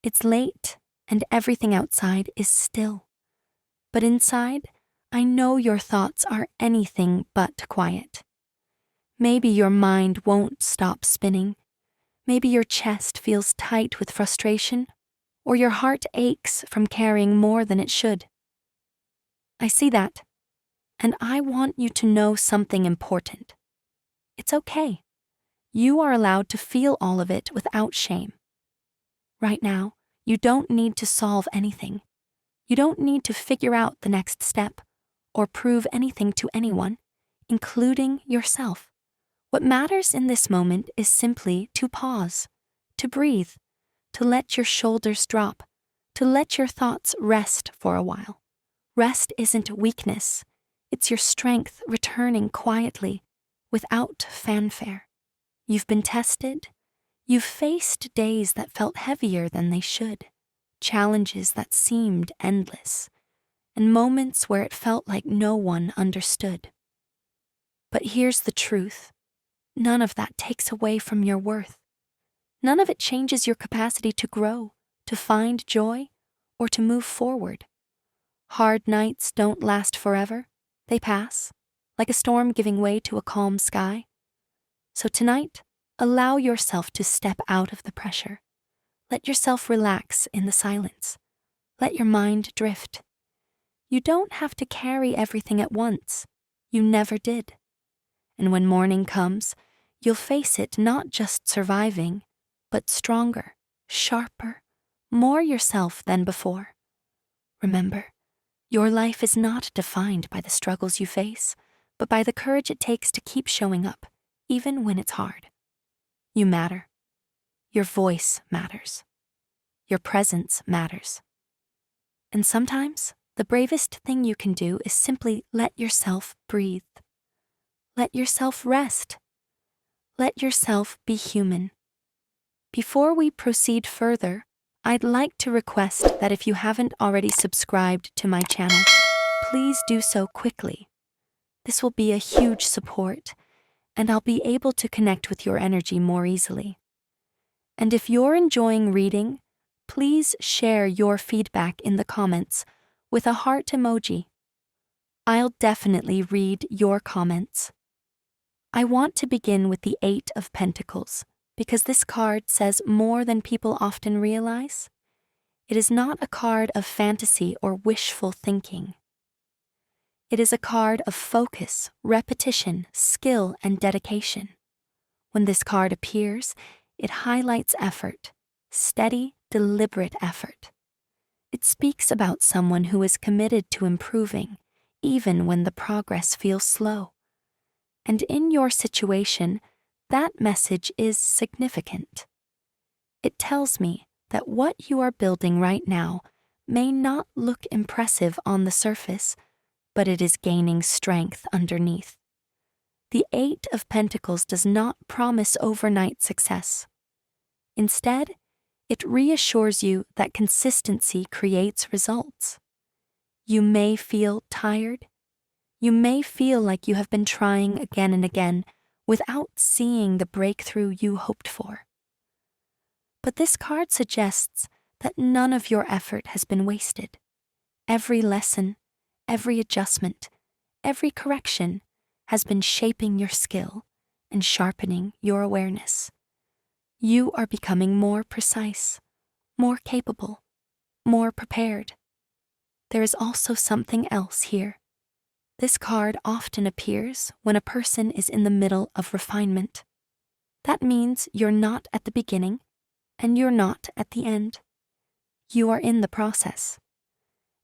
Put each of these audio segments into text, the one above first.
It's late, and everything outside is still. But inside, I know your thoughts are anything but quiet. Maybe your mind won't stop spinning. Maybe your chest feels tight with frustration, or your heart aches from carrying more than it should. I see that, and I want you to know something important. It's okay. You are allowed to feel all of it without shame. Right now, you don't need to solve anything. You don't need to figure out the next step or prove anything to anyone, including yourself. What matters in this moment is simply to pause, to breathe, to let your shoulders drop, to let your thoughts rest for a while. Rest isn't weakness. It's your strength returning quietly, without fanfare. You've been tested. You've faced days that felt heavier than they should, challenges that seemed endless, and moments where it felt like no one understood. But here's the truth. None of that takes away from your worth. None of it changes your capacity to grow, to find joy, or to move forward. Hard nights don't last forever. They pass, like a storm giving way to a calm sky. So tonight, allow yourself to step out of the pressure. Let yourself relax in the silence. Let your mind drift. You don't have to carry everything at once. You never did. And when morning comes, you'll face it not just surviving, but stronger, sharper, more yourself than before. Remember, your life is not defined by the struggles you face, but by the courage it takes to keep showing up, even when it's hard. You matter. Your voice matters. Your presence matters. And sometimes, the bravest thing you can do is simply let yourself breathe. Let yourself rest. Let yourself be human. Before we proceed further, I'd like to request that if you haven't already subscribed to my channel, please do so quickly. This will be a huge support, and I'll be able to connect with your energy more easily. And if you're enjoying reading, please share your feedback in the comments with a heart emoji. I'll definitely read your comments. I want to begin with the Eight of Pentacles, because this card says more than people often realize. It is not a card of fantasy or wishful thinking. It is a card of focus, repetition, skill, and dedication. When this card appears, it highlights effort, steady, deliberate effort. It speaks about someone who is committed to improving, even when the progress feels slow. And in your situation, that message is significant. It tells me that what you are building right now may not look impressive on the surface, but it is gaining strength underneath. The Eight of Pentacles does not promise overnight success. Instead, it reassures you that consistency creates results. You may feel tired. You may feel like you have been trying again and again without seeing the breakthrough you hoped for. But this card suggests that none of your effort has been wasted. Every lesson, every adjustment, every correction has been shaping your skill and sharpening your awareness. You are becoming more precise, more capable, more prepared. There is also something else here. This card often appears when a person is in the middle of refinement. That means you're not at the beginning, and you're not at the end. You are in the process.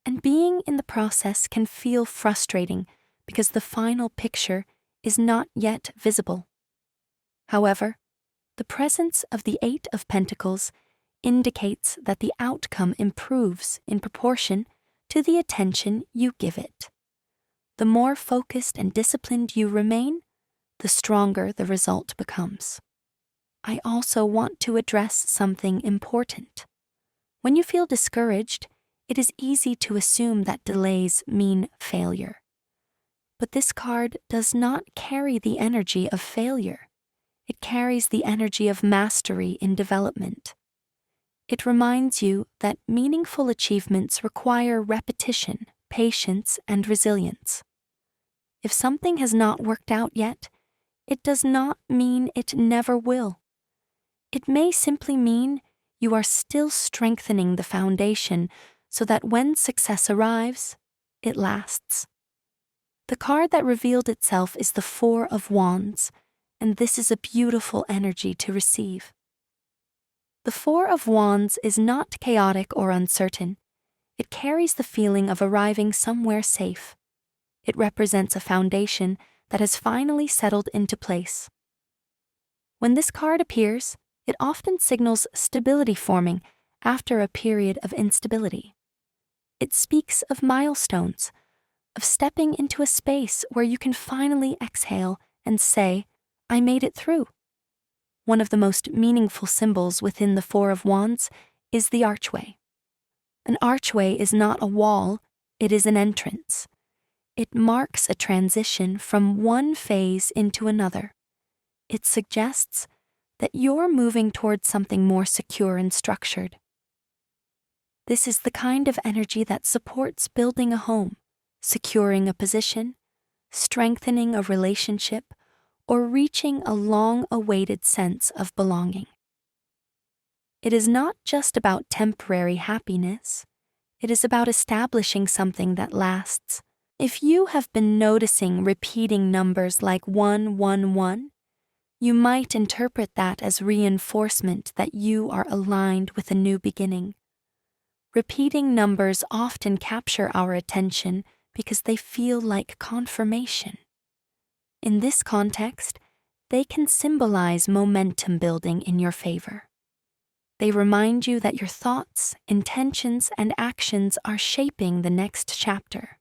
And being in the process can feel frustrating because the final picture is not yet visible. However, the presence of the Eight of Pentacles indicates that the outcome improves in proportion to the attention you give it. The more focused and disciplined you remain, the stronger the result becomes. I also want to address something important. When you feel discouraged, it is easy to assume that delays mean failure. But this card does not carry the energy of failure. It carries the energy of mastery in development. It reminds you that meaningful achievements require repetition, patience, and resilience. If something has not worked out yet, it does not mean it never will. It may simply mean you are still strengthening the foundation so that when success arrives, it lasts. The card that revealed itself is the Four of Wands, and this is a beautiful energy to receive. The Four of Wands is not chaotic or uncertain. It carries the feeling of arriving somewhere safe. It represents a foundation that has finally settled into place. When this card appears, it often signals stability forming after a period of instability. It speaks of milestones, of stepping into a space where you can finally exhale and say, "I made it through." One of the most meaningful symbols within the Four of Wands is the archway. An archway is not a wall, it is an entrance. It marks a transition from one phase into another. It suggests that you're moving towards something more secure and structured. This is the kind of energy that supports building a home, securing a position, strengthening a relationship, or reaching a long-awaited sense of belonging. It is not just about temporary happiness. It is about establishing something that lasts. If you have been noticing repeating numbers like 111, you might interpret that as reinforcement that you are aligned with a new beginning. Repeating numbers often capture our attention because they feel like confirmation. In this context, they can symbolize momentum building in your favor. They remind you that your thoughts, intentions, and actions are shaping the next chapter.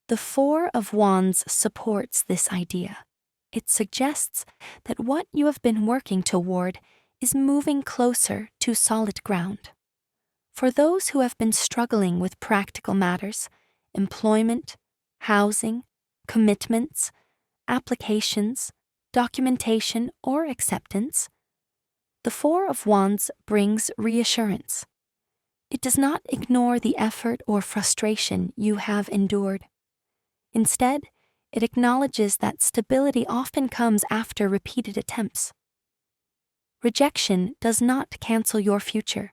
The Four of Wands supports this idea. It suggests that what you have been working toward is moving closer to solid ground. For those who have been struggling with practical matters, employment, housing, commitments, applications, documentation, or acceptance, the Four of Wands brings reassurance. It does not ignore the effort or frustration you have endured. Instead, it acknowledges that stability often comes after repeated attempts. Rejection does not cancel your future.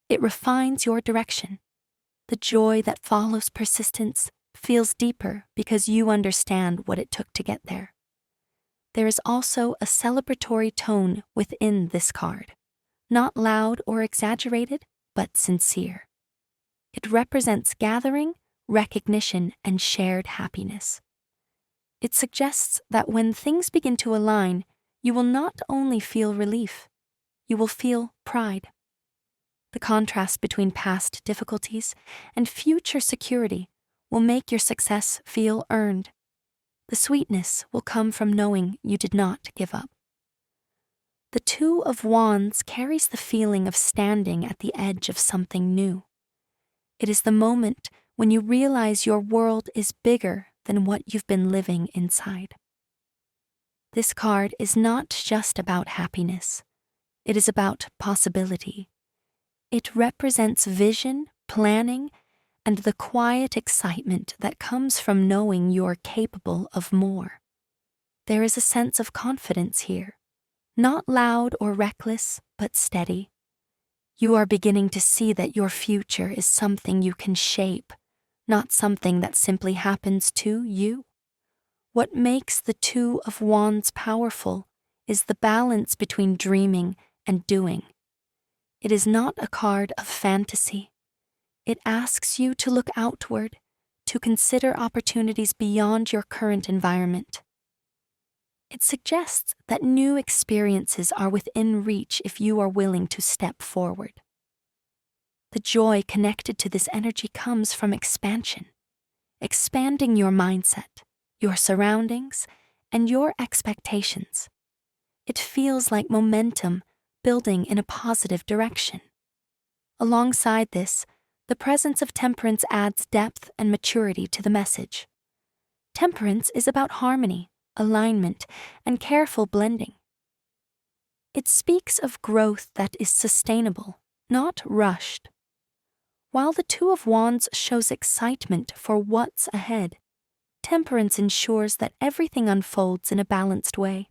It refines your direction. The joy that follows persistence feels deeper because you understand what it took to get there. There is also a celebratory tone within this card, not loud or exaggerated, but sincere. It represents gathering, recognition, and shared happiness. It suggests that when things begin to align, you will not only feel relief, you will feel pride. The contrast between past difficulties and future security will make your success feel earned. The sweetness will come from knowing you did not give up. The Two of Wands carries the feeling of standing at the edge of something new. It is the moment when you realize your world is bigger than what you've been living inside. This card is not just about happiness. It is about possibility. It represents vision, planning, and the quiet excitement that comes from knowing you're capable of more. There is a sense of confidence here, not loud or reckless, but steady. You are beginning to see that your future is something you can shape, not something that simply happens to you. What makes the Two of Wands powerful is the balance between dreaming and doing. It is not a card of fantasy. It asks you to look outward, to consider opportunities beyond your current environment. It suggests that new experiences are within reach if you are willing to step forward. The joy connected to this energy comes from expansion, expanding your mindset, your surroundings, and your expectations. It feels like momentum building in a positive direction. Alongside this, the presence of Temperance adds depth and maturity to the message. Temperance is about harmony, alignment, and careful blending. It speaks of growth that is sustainable, not rushed. While the Two of Wands shows excitement for what's ahead, Temperance ensures that everything unfolds in a balanced way.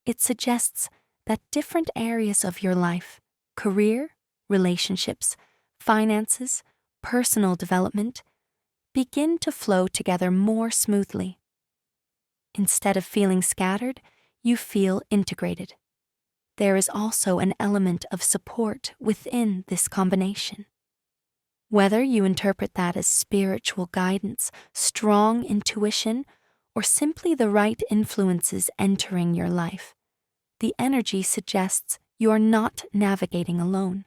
It suggests that different areas of your life, career, relationships, finances, personal development, begin to flow together more smoothly. Instead of feeling scattered, you feel integrated. There is also an element of support within this combination. Whether you interpret that as spiritual guidance, strong intuition, or simply the right influences entering your life, the energy suggests you're not navigating alone.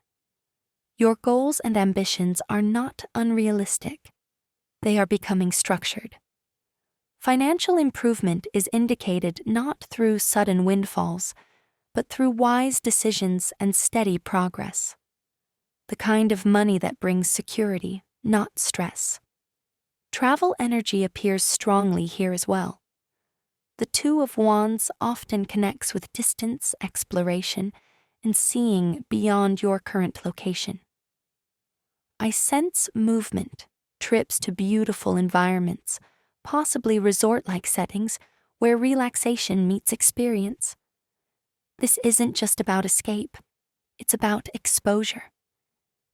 Your goals and ambitions are not unrealistic. They are becoming structured. Financial improvement is indicated not through sudden windfalls, but through wise decisions and steady progress. The kind of money that brings security, not stress. Travel energy appears strongly here as well. The Two of Wands often connects with distance, exploration, and seeing beyond your current location. I sense movement, trips to beautiful environments, possibly resort-like settings where relaxation meets experience. This isn't just about escape, it's about exposure.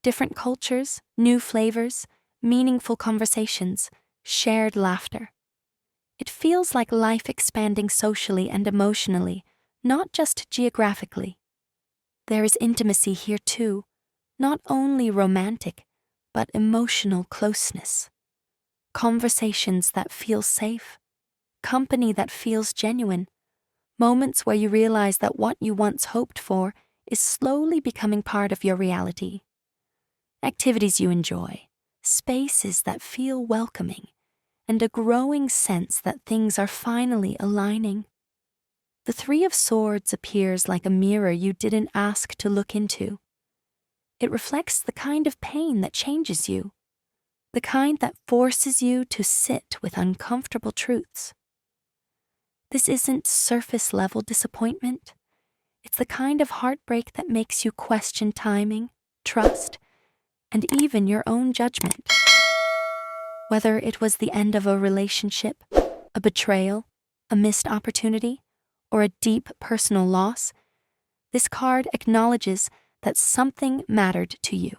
Different cultures, new flavors, meaningful conversations, shared laughter. It feels like life expanding socially and emotionally, not just geographically. There is intimacy here too, not only romantic, but emotional closeness. Conversations that feel safe, company that feels genuine, moments where you realize that what you once hoped for is slowly becoming part of your reality. Activities you enjoy, spaces that feel welcoming, and a growing sense that things are finally aligning. The Three of Swords appears like a mirror you didn't ask to look into. It reflects the kind of pain that changes you, the kind that forces you to sit with uncomfortable truths. This isn't surface-level disappointment. It's the kind of heartbreak that makes you question timing, trust, and even your own judgment. Whether it was the end of a relationship, a betrayal, a missed opportunity, or a deep personal loss, this card acknowledges that something mattered to you.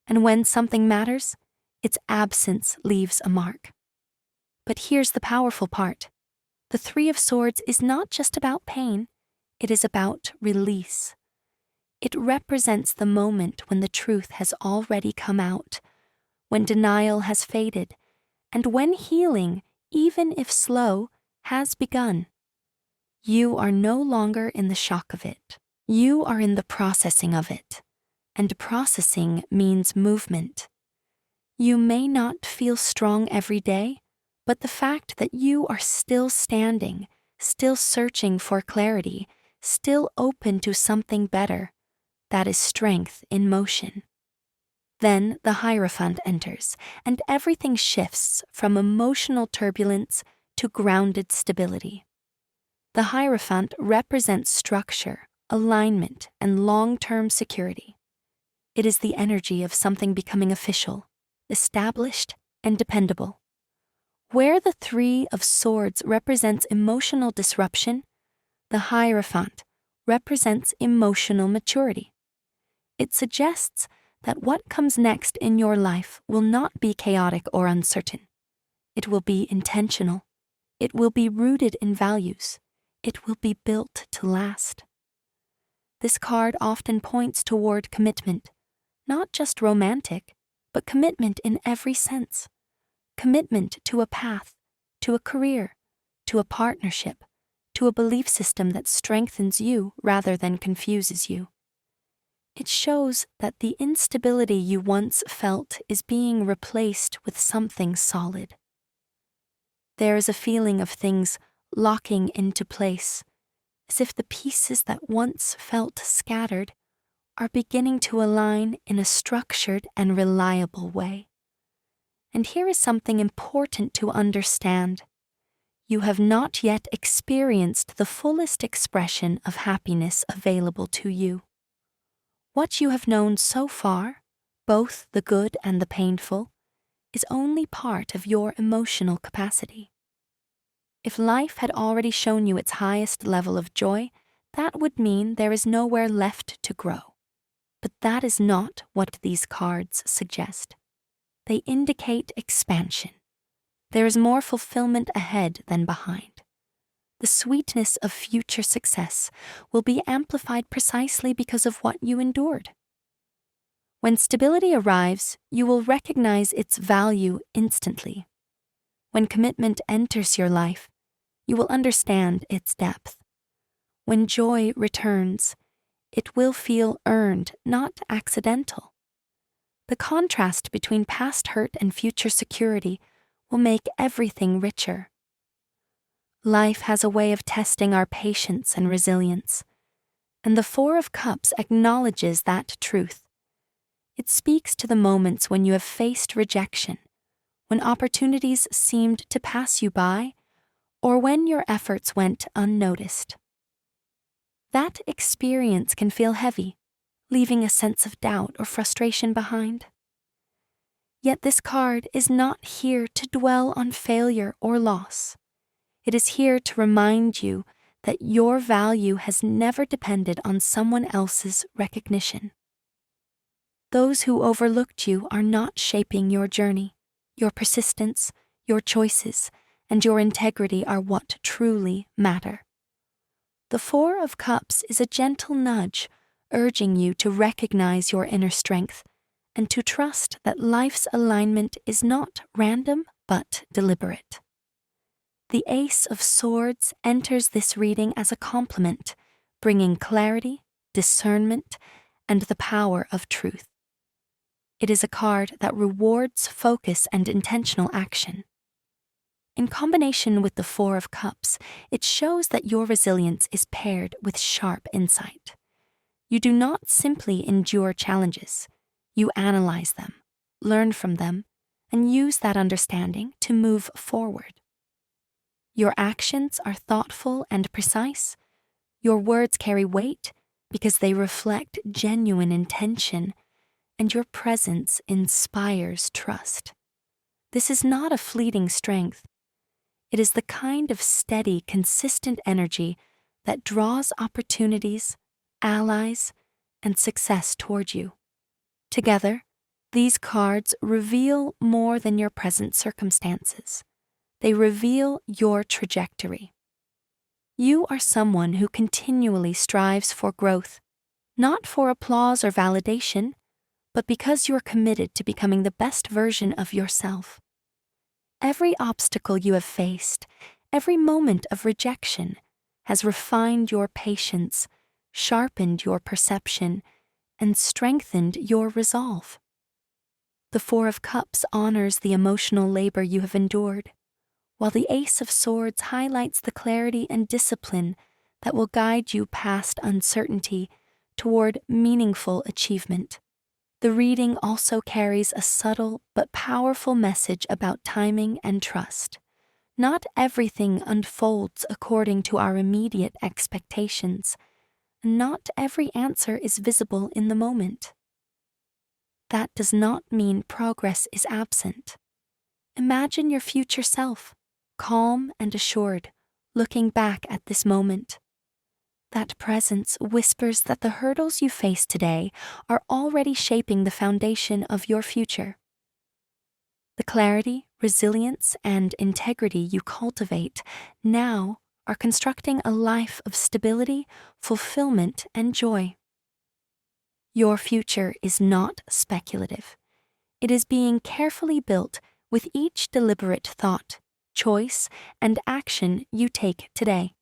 And when something matters, its absence leaves a mark. But here's the powerful part. The Three of Swords is not just about pain, it is about release. It represents the moment when the truth has already come out, when denial has faded, and when healing, even if slow, has begun. You are no longer in the shock of it. You are in the processing of it, and processing means movement. You may not feel strong every day, but the fact that you are still standing, still searching for clarity, still open to something better, that is strength in motion. Then the Hierophant enters, and everything shifts from emotional turbulence to grounded stability. The Hierophant represents structure, alignment, and long-term security. It is the energy of something becoming official, established, and dependable. Where the Three of Swords represents emotional disruption, the Hierophant represents emotional maturity. It suggests that what comes next in your life will not be chaotic or uncertain. It will be intentional. It will be rooted in values. It will be built to last. This card often points toward commitment, not just romantic, but commitment in every sense. Commitment to a path, to a career, to a partnership, to a belief system that strengthens you rather than confuses you. It shows that the instability you once felt is being replaced with something solid. There is a feeling of things locking into place, as if the pieces that once felt scattered are beginning to align in a structured and reliable way. And here is something important to understand. You have not yet experienced the fullest expression of happiness available to you. What you have known so far, both the good and the painful, is only part of your emotional capacity. If life had already shown you its highest level of joy, that would mean there is nowhere left to grow. But that is not what these cards suggest. They indicate expansion. There is more fulfillment ahead than behind. The sweetness of future success will be amplified precisely because of what you endured. When stability arrives, you will recognize its value instantly. When commitment enters your life, you will understand its depth. When joy returns, it will feel earned, not accidental. The contrast between past hurt and future security will make everything richer. Life has a way of testing our patience and resilience, and the Four of Cups acknowledges that truth. It speaks to the moments when you have faced rejection, when opportunities seemed to pass you by, or when your efforts went unnoticed. That experience can feel heavy, leaving a sense of doubt or frustration behind. Yet this card is not here to dwell on failure or loss. It is here to remind you that your value has never depended on someone else's recognition. Those who overlooked you are not shaping your journey. Your persistence, your choices, and your integrity are what truly matter. The Four of Cups is a gentle nudge, urging you to recognize your inner strength and to trust that life's alignment is not random but deliberate. The Ace of Swords enters this reading as a complement, bringing clarity, discernment, and the power of truth. It is a card that rewards focus and intentional action. In combination with the Four of Cups, it shows that your resilience is paired with sharp insight. You do not simply endure challenges. You analyze them, learn from them, and use that understanding to move forward. Your actions are thoughtful and precise. Your words carry weight because they reflect genuine intention, and your presence inspires trust. This is not a fleeting strength. It is the kind of steady, consistent energy that draws opportunities, allies, and success toward you. Together, these cards reveal more than your present circumstances. They reveal your trajectory. You are someone who continually strives for growth, not for applause or validation, but because you're committed to becoming the best version of yourself. Every obstacle you have faced, every moment of rejection, has refined your patience, sharpened your perception, and strengthened your resolve. The Four of Cups honors the emotional labor you have endured, while the Ace of Swords highlights the clarity and discipline that will guide you past uncertainty toward meaningful achievement. The reading also carries a subtle but powerful message about timing and trust. Not everything unfolds according to our immediate expectations. Not every answer is visible in the moment. That does not mean progress is absent. Imagine your future self, calm and assured, looking back at this moment. That presence whispers that the hurdles you face today are already shaping the foundation of your future. The clarity, resilience, and integrity you cultivate now are constructing a life of stability, fulfillment, and joy. Your future is not speculative. It is being carefully built with each deliberate thought, choice, and action you take today.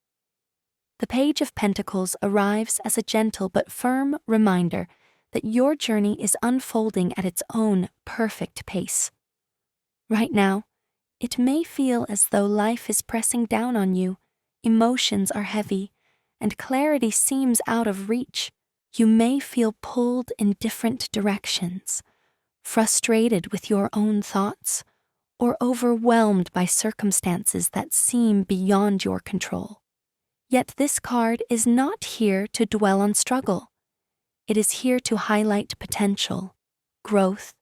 The Page of Pentacles arrives as a gentle but firm reminder that your journey is unfolding at its own perfect pace. Right now, it may feel as though life is pressing down on you, emotions are heavy, and clarity seems out of reach. You may feel pulled in different directions, frustrated with your own thoughts, or overwhelmed by circumstances that seem beyond your control. Yet this card is not here to dwell on struggle. It is here to highlight potential, growth,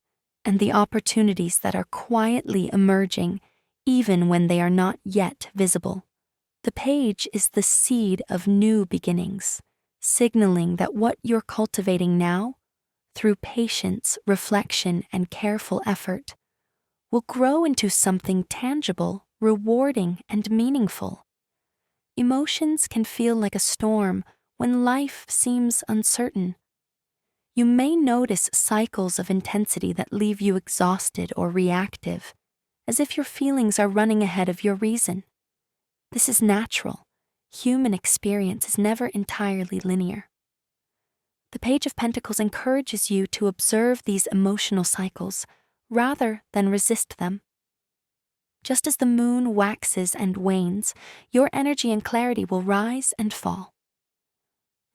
and the opportunities that are quietly emerging even when they are not yet visible. The page is the seed of new beginnings, signaling that what you're cultivating now, through patience, reflection, and careful effort, will grow into something tangible, rewarding, and meaningful. Emotions can feel like a storm when life seems uncertain. You may notice cycles of intensity that leave you exhausted or reactive, as if your feelings are running ahead of your reason. This is natural. Human experience is never entirely linear. The Page of Pentacles encourages you to observe these emotional cycles rather than resist them. Just as the moon waxes and wanes, your energy and clarity will rise and fall.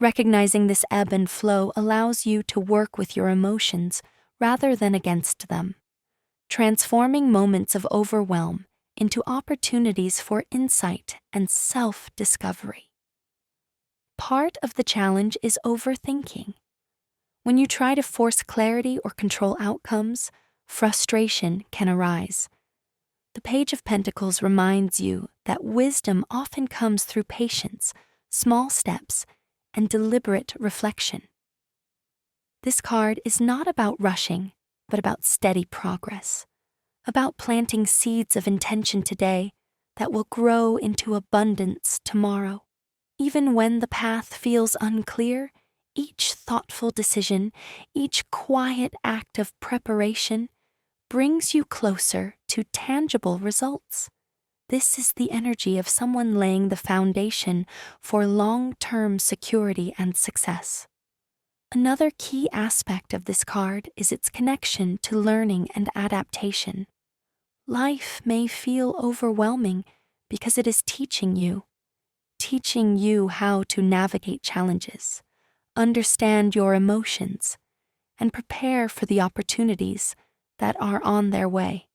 Recognizing this ebb and flow allows you to work with your emotions rather than against them, transforming moments of overwhelm into opportunities for insight and self-discovery. Part of the challenge is overthinking. When you try to force clarity or control outcomes, frustration can arise. The Page of Pentacles reminds you that wisdom often comes through patience, small steps, and deliberate reflection. This card is not about rushing, but about steady progress, about planting seeds of intention today that will grow into abundance tomorrow. Even when the path feels unclear, each thoughtful decision, each quiet act of preparation brings you closer to tangible results. This is the energy of someone laying the foundation for long-term security and success. Another key aspect of this card is its connection to learning and adaptation. Life may feel overwhelming because it is teaching you how to navigate challenges, understand your emotions, and prepare for the opportunities that are on their way.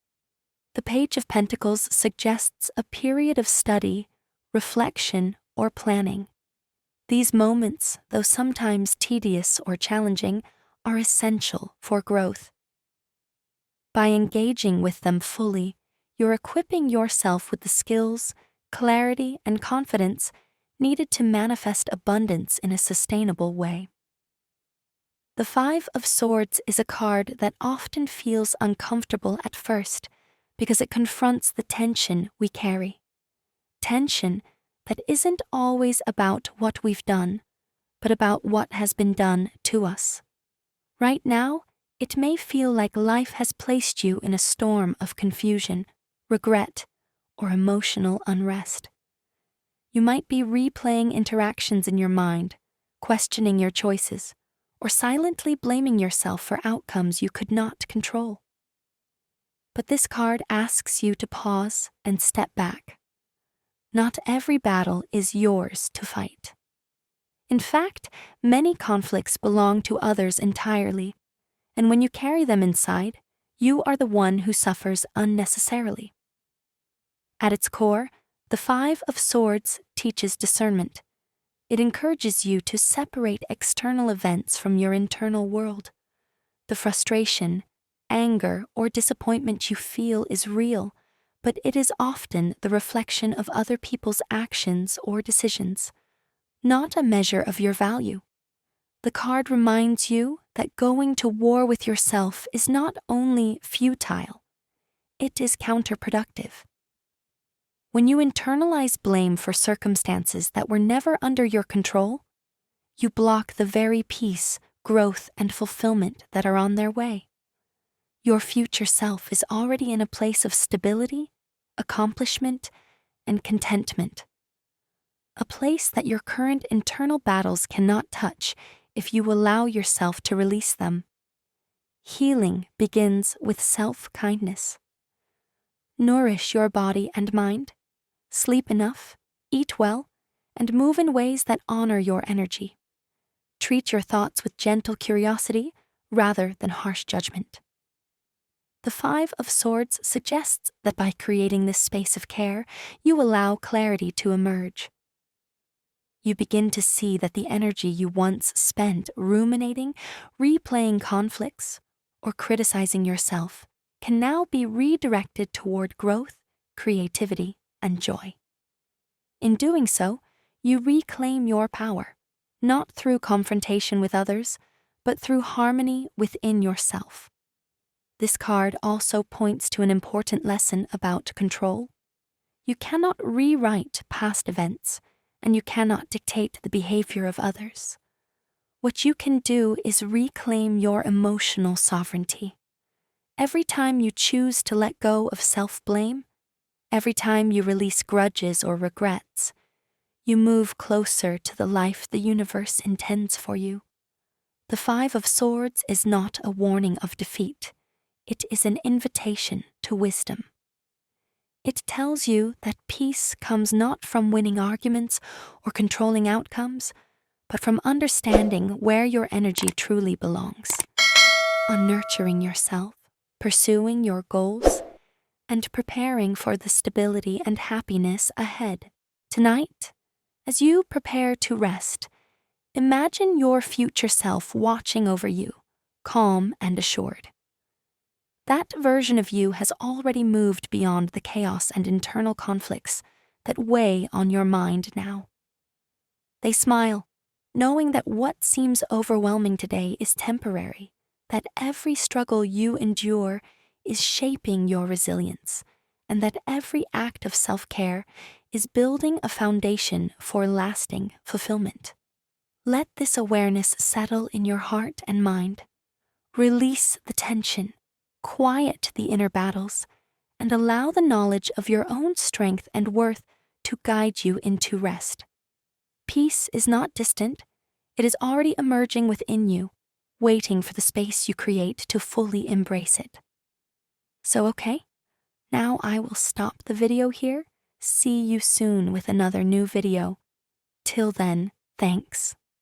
The Page of Pentacles suggests a period of study, reflection, or planning. These moments, though sometimes tedious or challenging, are essential for growth. By engaging with them fully, you're equipping yourself with the skills, clarity, and confidence needed to manifest abundance in a sustainable way. The Five of Swords is a card that often feels uncomfortable at first because it confronts the tension we carry. Tension that isn't always about what we've done, but about what has been done to us. Right now, it may feel like life has placed you in a storm of confusion, regret, or emotional unrest. You might be replaying interactions in your mind, questioning your choices, or silently blaming yourself for outcomes you could not control. But this card asks you to pause and step back. Not every battle is yours to fight. In fact, many conflicts belong to others entirely, and when you carry them inside, you are the one who suffers unnecessarily. At its core, the Five of Swords teaches discernment. It encourages you to separate external events from your internal world. The frustration, anger, or disappointment you feel is real, but it is often the reflection of other people's actions or decisions, not a measure of your value. The card reminds you that going to war with yourself is not only futile, it is counterproductive. When you internalize blame for circumstances that were never under your control, you block the very peace, growth, and fulfillment that are on their way. Your future self is already in a place of stability, accomplishment, and contentment. A place that your current internal battles cannot touch if you allow yourself to release them. Healing begins with self-kindness. Nourish your body and mind. Sleep enough, eat well, and move in ways that honor your energy. Treat your thoughts with gentle curiosity rather than harsh judgment. The Five of Swords suggests that by creating this space of care, you allow clarity to emerge. You begin to see that the energy you once spent ruminating, replaying conflicts, or criticizing yourself can now be redirected toward growth, creativity, and joy. In doing so, you reclaim your power, not through confrontation with others, but through harmony within yourself. This card also points to an important lesson about control. You cannot rewrite past events, and you cannot dictate the behavior of others. What you can do is reclaim your emotional sovereignty. Every time you choose to let go of self-blame, every time you release grudges or regrets, you move closer to the life the universe intends for you. The Five of Swords is not a warning of defeat. It is an invitation to wisdom. It tells you that peace comes not from winning arguments or controlling outcomes, but from understanding where your energy truly belongs, on nurturing yourself, pursuing your goals, and preparing for the stability and happiness ahead. Tonight, as you prepare to rest, imagine your future self watching over you, calm and assured. That version of you has already moved beyond the chaos and internal conflicts that weigh on your mind now. They smile, knowing that what seems overwhelming today is temporary, that every struggle you endure is shaping your resilience, and that every act of self-care is building a foundation for lasting fulfillment. Let this awareness settle in your heart and mind. Release the tension, quiet the inner battles, and allow the knowledge of your own strength and worth to guide you into rest. Peace is not distant. It is already emerging within you, waiting for the space you create to fully embrace it. So, okay, now I will stop the video here. See you soon with another new video. Till then, thanks.